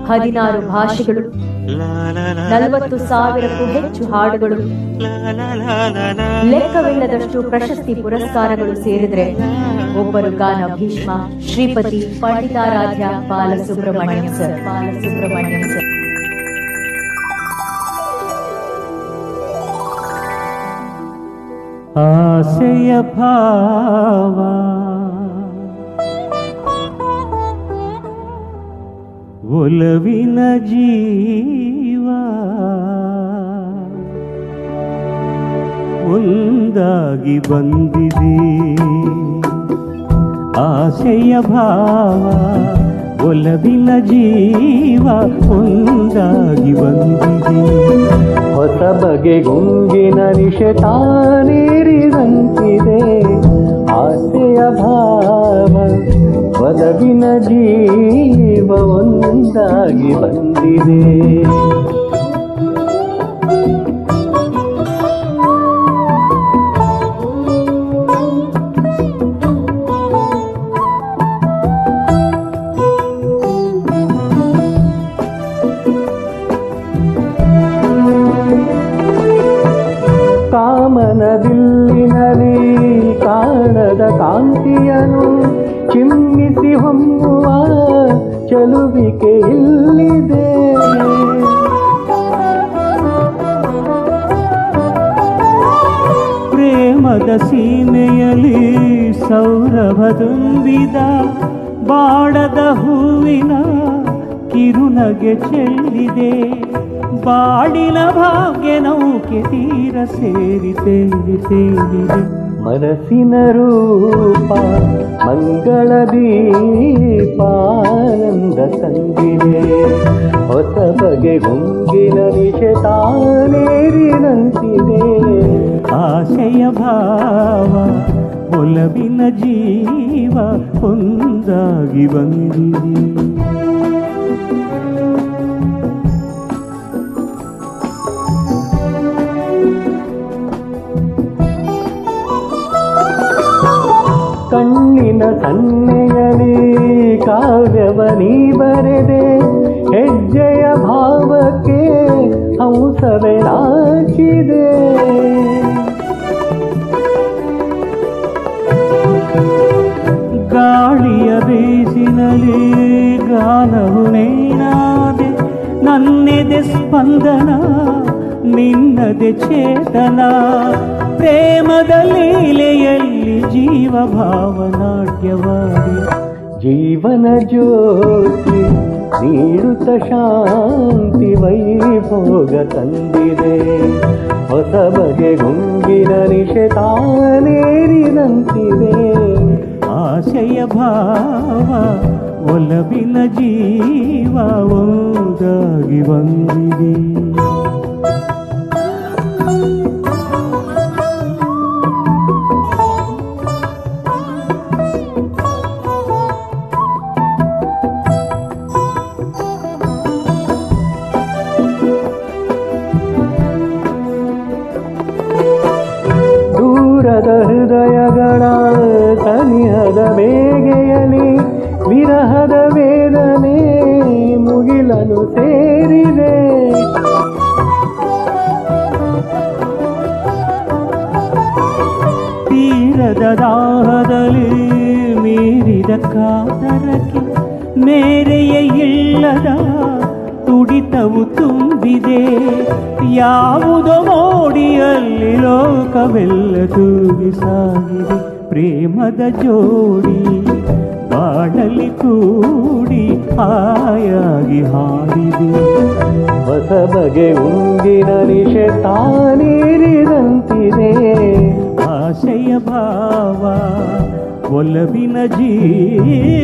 16 ಭಾಷೆಗಳು, 40,000ಕ್ಕೂ ಹೆಚ್ಚು ಹಾಡುಗಳು, ಲೆಕ್ಕವಿಲ್ಲದಷ್ಟು ಪ್ರಶಸ್ತಿ ಪುರಸ್ಕಾರಗಳು ಸೇರಿದ್ರೆ ಒಬ್ಬರು ಗಾನ ಭೀಷ್ಮ ಶ್ರೀಪತಿ ಪಂಡಿತಾರಾಧ್ಯ ಬಾಲಸುಬ್ರಹ್ಮಣ್ಯಂ ಸರ್. ಆಸೆಯ ಭಾವ ಒಲವಿನ ಜೀವ ಒಂದಾಗಿ ಬಂದಿದೆ. ಆಸೆಯ ಭಾವ ಒಲವಿನ ಜೀವ ಒಂದಾಗಿ ಬಂದಿದೆ. ಹೊಸ ಬಗೆ ಗುಂಗಿನ ನಿಶೆ ತಾನೇರಿದಂತಿದೆ. ಆಸೆಯ ಭಾವ ಒಲವಿನ ಜೀವ ಒಂದಾಗಿ ಬಂದಿದೆ. ಕಾಮನದಿಲ್ಲಿನಲ್ಲಿ ಕಾಣದ ಕಾಂತಿಯನು ಚಿಮ್ಮಿಸಿ ಹೊಮ್ಮುವ ಚಲುವಿಕೆ ಇಲ್ಲಿದೆ. ಪ್ರೇಮದ ಸೀಮೆಯಲ್ಲಿ ಸೌರಭ ತುಂಬಿದ ಬಾಡದ ಹೂವಿನ ಕಿರುನಗೆ ಚೆಲ್ಲಿದೆ. ಬಾಡಿನ ಭಾಗ್ಯ ನೌಕೆ ತೀರ ಸೇರಿ ಸೇರಿದೆ. ಮನಸ್ಸಿನ ರೂಪ ಮಂಗಳ ದೀಪಾನಂದ ತಂದಿದೆ. ಹೊಸ ಬಗೆ ಗುಂಗಿನ ನಿಶೆ ತಾನೇರಿದಂತಿದೆ. ಆಸೆಯ ಭಾವ ಒಲವಿನ ಜೀವ ಒಂದಾಗಿ ಬಂದಿದೆ. ಕಣ್ಣಿನ ಸನ್ನೆಯಲ್ಲಿ ಕಾವ್ಯವನೀ ಬರೆದೆ. ಹೆಜ್ಜೆಯ ಭಾವಕ್ಕೆ ಹಂಸವೇ ನಾಚಿದೆ. ಗಾಳಿಯ ಬೀಸಿನಲ್ಲಿ ಗಾನವು ನೀನಾದೆ. ನನ್ನೆದೆ ಸ್ಪಂದನ ನಿನ್ನದೆ ಚೇತನ. ಪ್ರೇಮದ ಲೀಲೆಯಲ್ಲಿ ಜೀವ ಭಾವನಾಟ್ಯವಾದಿ. ಜೀವನ ಜ್ಯೋತಿ ನೀಡುತ್ತ ಶಾಂತಿ ವೈಭೋಗ ತಂದಿದೆ. ಹೊಸ ಬಗೆ ಗುಂಗಿನ ನಿಶೆ ತಾನೇರಿದಂತಿದೆ. ಆಸೆಯ ಭಾವ ಒಲವಿನ ಜೀವ ಒಂದಾಗಿ ಬಂದಿದೆ. ದೂರದ ಹೃದಯಗಳ ಸನಿಹದ ಬೇಗೆಯಲಿ ವಿರಹದ ವೇದನೆ ಮುಗಿಲನು ಸೇರಿದೆ. ತೀರದ ದಾಹದಲ್ಲಿ ಮೀರಿದ ಕಾತರಕ್ಕೆ ಮೇರೆಯ ಇಲ್ಲದ ತುಡಿತವು ತುಂಬಿದೆ. ಯಾವುದೋ ಮೋಡಿಯಲ್ಲಿ ಲೋಕವೆಲ್ಲ ತೂಗಿ ಸಾಗಿದೆ. ಪ್ರೇಮದ ಜೋಡಿ ಬಾಳಲಿ ಕೂಡಿ ಹಾಯಾಗಿ ಹಾಡಿದೆ. ಹೊಸ ಬಗೆ ಉಂಗಿನ ನಿಶೆ ತಾನೇರಿದಂತಿದೆ. ಆಸೆಯ ಭಾವ ಒಲವಿನ ಜೀವ